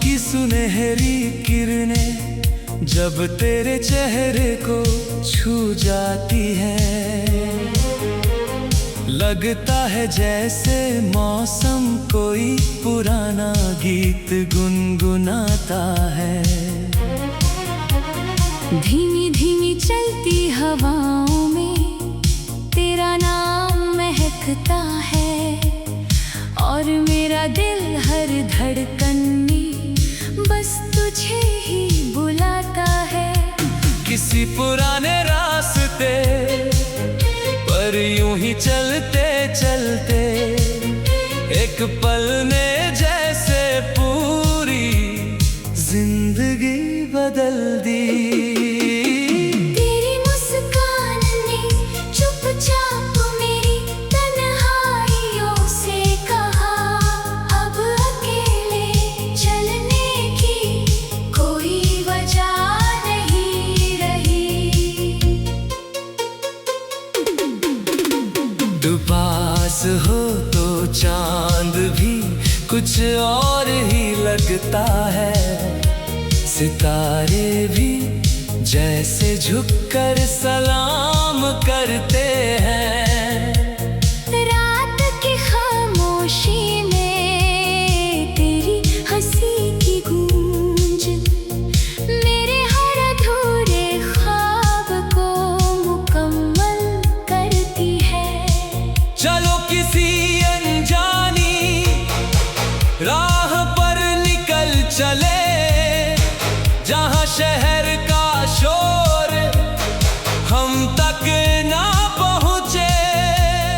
की सुनहरी किरणें जब तेरे चेहरे को छू जाती है, लगता है जैसे मौसम कोई पुराना गीत गुनगुनाता है। धीमी धीमी चलती हवाओं में तेरा नाम महकता है, और मेरा दिल हर धड़कन में बस तुझे ही बुलाता है। किसी पुराने रास्ते पर यूं ही चलते चलते एक पल ने जैसे पूरी जिंदगी बदल दी। तेरी मुस्कान ने चुपचाप मेरी तन्हाइयों से कहा, अब अकेले चलने की कोई वजह नहीं रही। तू पास हो तो चांद भी कुछ और ही लगता है, सितारे भी जैसे झुककर सलाम करते हैं। रात की खामोशी में तेरी हंसी की गूंज मेरे हर अधूरे ख्वाब को मुकम्मल करती है। चलो किसी अनजानी राह पर निकल चले, जहाँ शहर का शोर हम तक ना पहुँचे,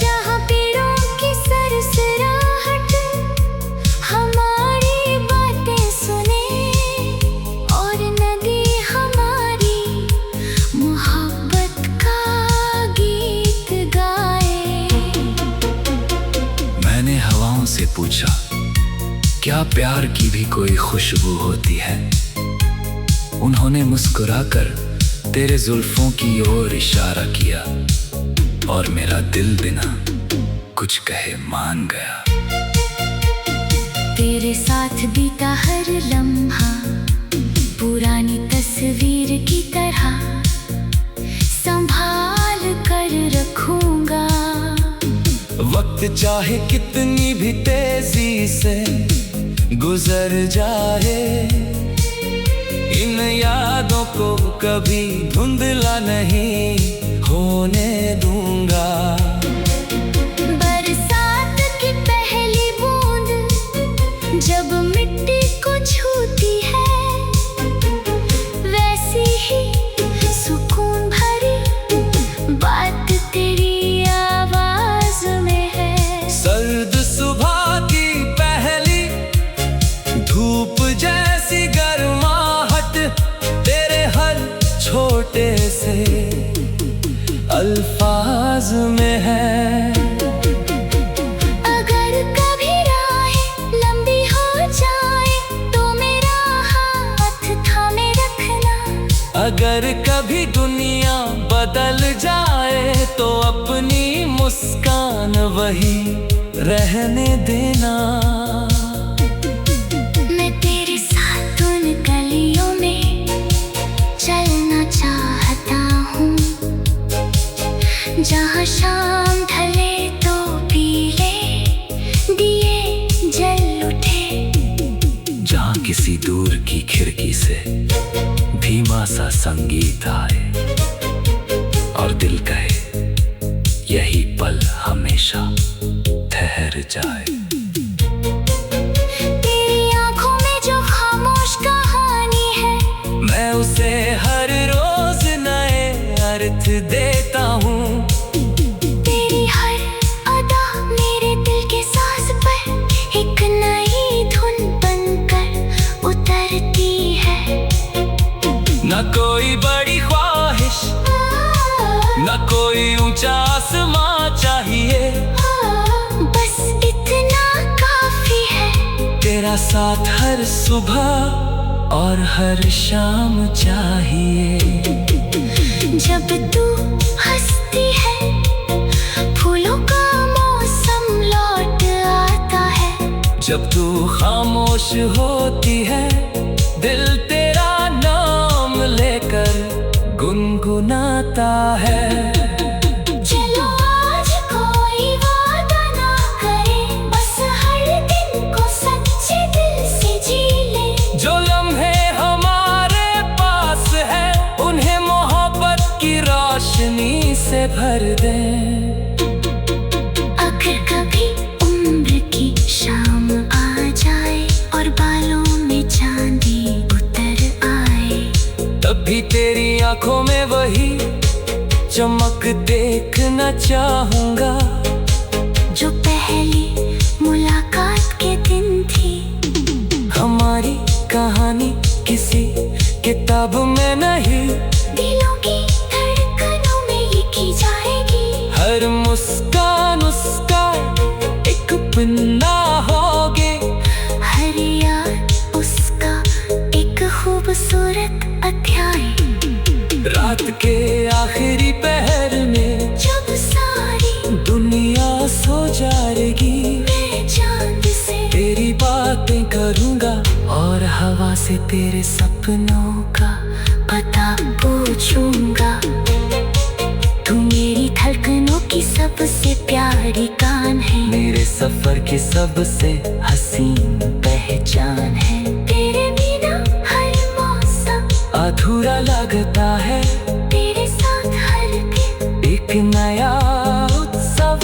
जहाँ पेड़ों की सरसराहट हमारी बातें सुने, और नदी हमारी मोहब्बत का गीत गाए। मैंने हवाओं से पूछा, क्या प्यार की भी कोई खुशबू होती है? उन्होंने मुस्कुराकर तेरे जुल्फों की ओर इशारा किया, और मेरा दिल बिना कुछ कहे मान गया। तेरे साथ बीता हर लम्हा पुरानी तस्वीर की तरह संभाल कर रखूंगा। वक्त चाहे कितनी भी तेजी से गुजर जाए, इन यादों को कभी धुंधला नहीं होने दूंगा। बरसात की पहली बूंद जब मिट्टी को छूती है, वैसी ही सुकून भरी बात तेरी आवाज में है। सर्द सुबह की पहली धूप जैसी गर्माहट तेरे हर छोटे से अल्फाज में है। अगर कभी राहें लंबी हो जाए तो मेरा हाथ थामे रखना। अगर कभी दुनिया बदल जाए तो अपनी मुस्कान वही रहने देना। मैं तेरे साथ उन गलियों में चलना चाहता हूँ, जहाँ शाम ढले तो पीले दिए जल उठे, जहाँ किसी दूर की खिड़की से धीमा सा संगीत आए, और दिल कहे यही पल हमेशा ठहर जाए। तेरी आंखों में जो खामोश कहानी है, मैं उसे हर रोज नए अर्थ देता हूँ। तेरी हर अदा मेरे दिल के साज पर एक नई धुन बनकर उतरती है। न कोई बड़ी ख्वाहिश, न कोई ऊंचा आसमां चाहिए, बस इतना काफी है। तेरा साथ हर सुबह और हर शाम चाहिए। जब तू हंसती है फूलों का मौसम लौट आता है, जब तू खामोश होती है, दिल तेरा नाम लेकर गुनगुनाता है। चलो आज कोई वादा ना करे, बस हर दिन को सच्चे दिल से जी ले। जो लम्हे हमारे पास है, उन्हें मोहब्बत की रोशनी से भर दें। अगर कभी उम्र की शाम आ जाए और बालों में चांदी उतर आए, तब भी तेरी आंखों में वही चमक देखना चाहूंगा, जो पहली मुलाकात के दिन थी। हमारी कहानी किसी किताब में नहीं, दिलों की धड़कनों में लिखी जाएगी। हर मुस्कान उसका एक पन्ना होगी, हर याद उसका एक खूबसूरत अध्याय। रात के आखिरी पहर में जब सारी दुनिया सो जाएगी, मैं चांद से तेरी बातें करूंगा और हवा से तेरे सपनों का पता पूछूंगा। तू मेरी धड़कनों की सबसे प्यारी कान है, मेरे सफर की सबसे हसीन पहचान है। तेरे बिना हर मौसम अधूरा लगता है, तेरे साथ हर दिन एक नया उत्सव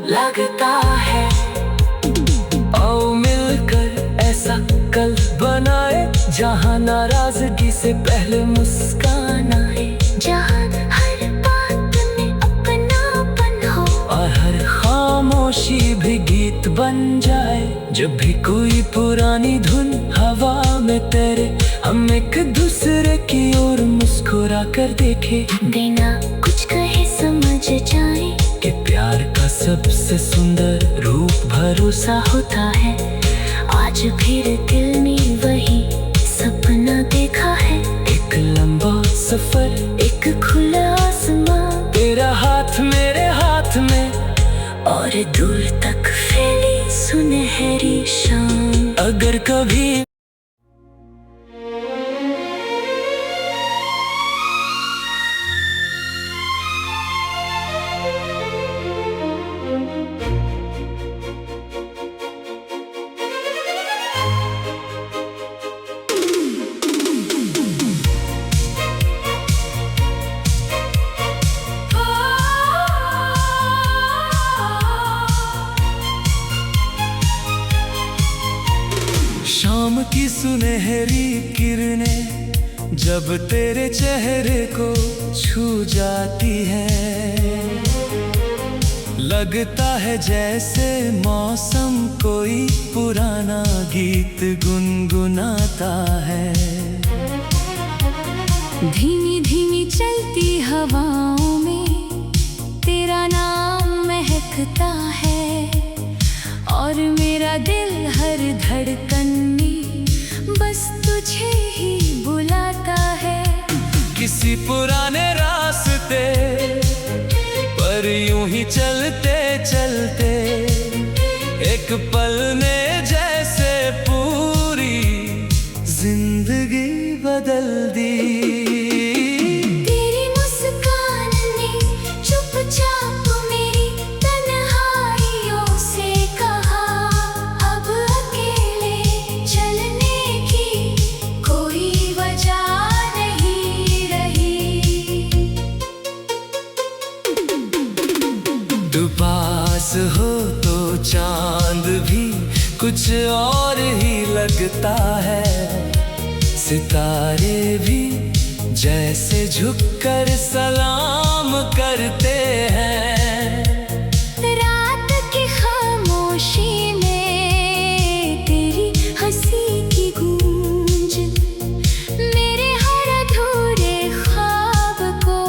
लगता है। आओ मिलकर ऐसा कल बनाए, जहाँ नाराजगी से पहले मुस्कान आए, जहाँ हर बात में अपनापन हो और हर खामोशी भी गीत बन जाए। जब भी कोई पुरानी धुन हवा में तेरे, हम एक दूसरे की ओर मुस्कुरा कर देखे, बिना कुछ कहे समझ जाए कि प्यार का सबसे सुंदर रूप भरोसा होता है। आज फिर दिल ने वही सपना देखा है, एक लंबा सफर, एक खुला आसमां, तेरा हाथ मेरे हाथ में, और दूर तक फैली सुनहरी शाम। अगर कभी शाम की सुनहरी किरणें जब तेरे चेहरे को छू जाती है, लगता है जैसे मौसम कोई पुराना गीत गुनगुनाता है। धीमी धीमी चलती हवाओं में तेरा नाम महकता है, और मेरा दिल हर धड़कन में बस तुझे ही बुलाता है। किसी पुराने रास्ते पर यूं ही चलते चलते, एक पल ने जैसे पूरी जिंदगी बदल दी। तेरी मुस्कान ने चुपचाप मेरी तन्हाइयों से कहा, अब अकेले चलने की कोई वजह नहीं रही। तू पास हो तो चांद भी कुछ और ही लगता है, सितारे भी जैसे झुककर सलाम करते हैं। रात की खामोशी में तेरी हंसी की गूंज मेरे हर अधूरे ख्वाब को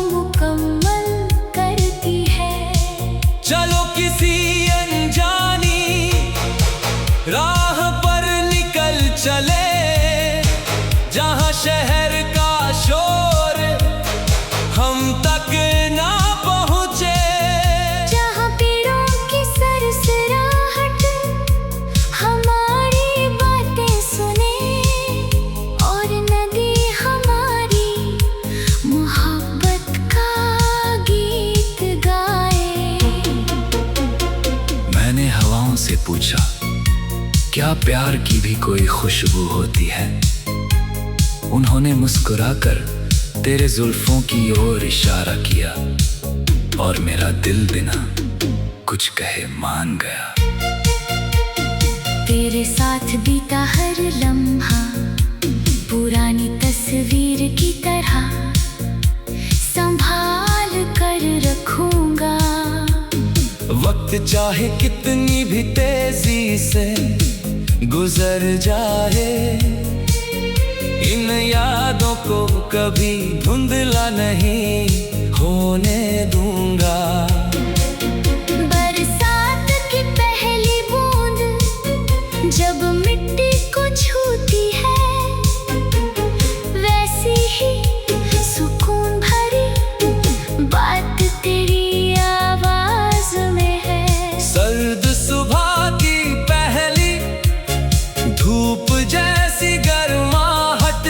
मुकम्मल करती है। चलो किसी अनजानी राह पर निकल चले, जहाँ शहर का शोर हम तक ना पहुँचे, जहाँ पेड़ों की सरसराहट प्यार की भी कोई खुशबू होती है। उन्होंने मुस्कुराकर तेरे जुल्फों की ओर इशारा किया और मेरा दिल बिना कुछ कहे मान गया। तेरे साथ बीता हर लम्हा पुरानी तस्वीर की तरह संभाल कर रखूंगा। वक्त चाहे कितनी भी तेजी से गुजर जाए, इन यादों को कभी धुंधला नहीं होने दूंगा। बरसात की पहली बूंद जब मिट्टी को छूती है, वैसी ही सुकून भरी बात तेरी आवाज में है। सर्द सुबह की पहली धूप जैसी गर्माहट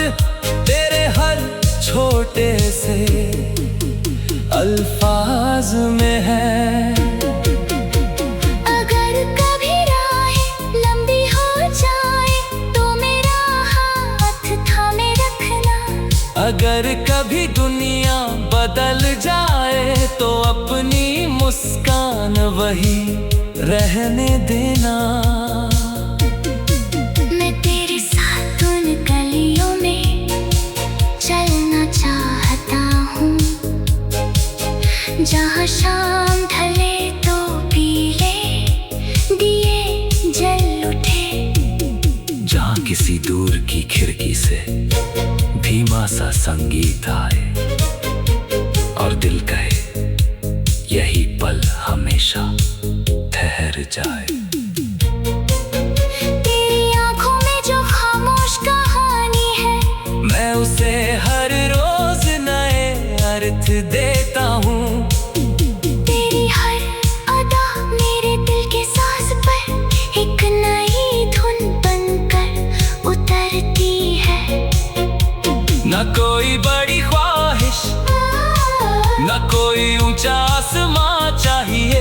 तेरे हर छोटे से अल्फाज में है। अगर कभी राहें लंबी हो जाए तो मेरा हाथ थामे रखना। अगर कभी दुनिया बदल जाए तो अपनी मुस्कान वही रहने देना। मैं तेरे साथ उन गलियों में चलना चाहता हूँ जहाँ शाम ढले तो पीले दिए जल उठे। जहाँ किसी दूर की खिड़की से धीमा सा संगीत आए और दिल कहे यही पल हमेशा ठहर जाए। तेरी आंखों में जो खामोश कहानी है, मैं उसे हर रोज नए अर्थ देता हूँ। तेरी हर अदा मेरे दिल के साज पर एक नई धुन बनकर उतरती है। न कोई बड़ी ख्वाहिश न कोई ऊंचा आसमां चाहिए,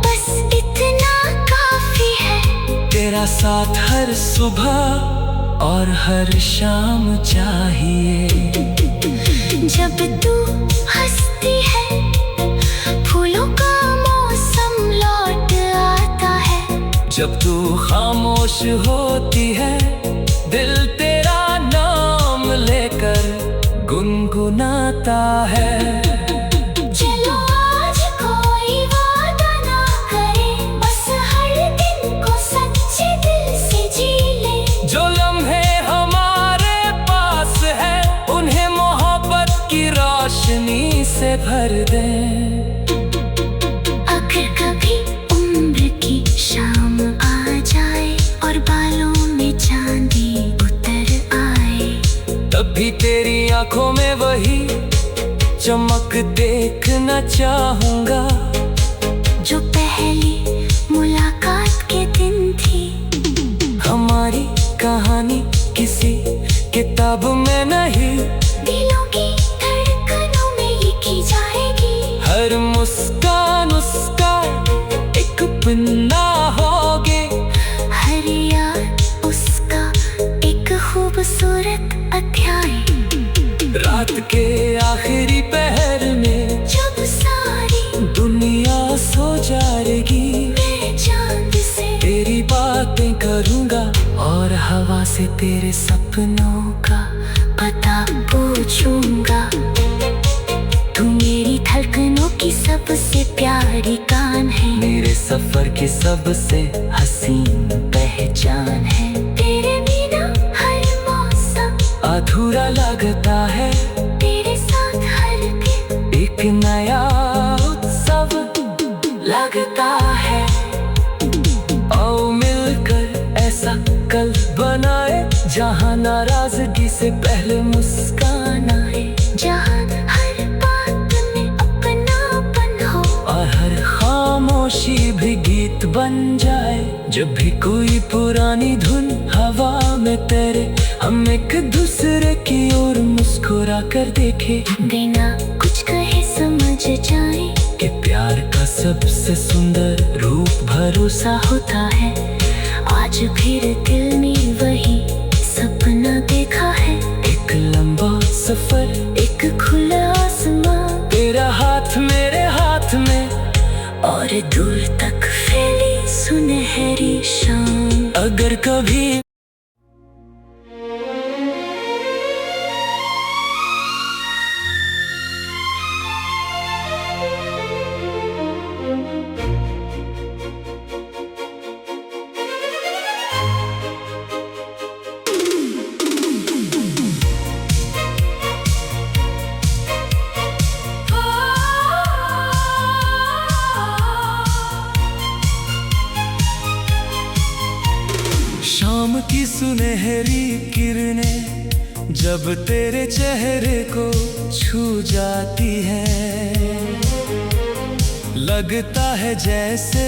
बस इतना काफी है। तेरा साथ हर सुबह और हर शाम चाहिए। जब तू हंसती है फूलों का मौसम लौट आता है। जब तू खामोश होती है दिल तेरा नाम लेकर गुनगुनाता है। चलो आज कोई वादा ना करे, बस हर दिन को सच्चे दिल से जी ले। जो लम्हे हमारे पास है उन्हें मोहब्बत की रोशनी से भर दे। अगर कभी उम्र की शाम आ जाए और बालों में चांदी उतर आए, तब भी तेरी आंखों में वही चमक देखना चाहूंगा जो पहली मुलाकात के दिन थी। हमारी कहानी किसी किताब में नहीं, दिलों की धड़कनों में लिखी जाएगी। हर मुस्कान उसका एक पन्ना होगी, हर याद उसका एक खूबसूरत अध्याय। रात के आखिरी पहर में जब सारी दुनिया सो जाएगी, मैं चांद से तेरी बातें करूंगा और हवा से तेरे सपनों का पता पूछूंगा। तू मेरी धड़कनों की सबसे प्यारी कान है, मेरे सफर की सबसे हसीन पहचान है। तेरे बिना हर मौसम अधूरा लगता है, तेरे साथ हर दिन एक नया उत्सव लगता है। आओ मिलकर ऐसा कल बनाए जहाँ नाराजगी से पहले मुस्कान आए, जहाँ हर बात में अपनापन हो और हर खामोशी भी गीत बन जाए। जब भी कोई पुरानी धुन हवा में तेरे, हम एक दूसरे की ओर मुस्कुरा कर देखे, बिना कुछ कहे समझ जाए कि प्यार का सबसे सुंदर रूप भरोसा होता है। और आज फिर दिल ने वही सपना देखा है, एक लंबा सफर, एक खुला आसमां, तेरा हाथ मेरे हाथ में, और दूर तक फैली सुनहरी शाम। अगर कभी शाम की सुनहरी किरणें जब तेरे चेहरे को छू जाती है, लगता है जैसे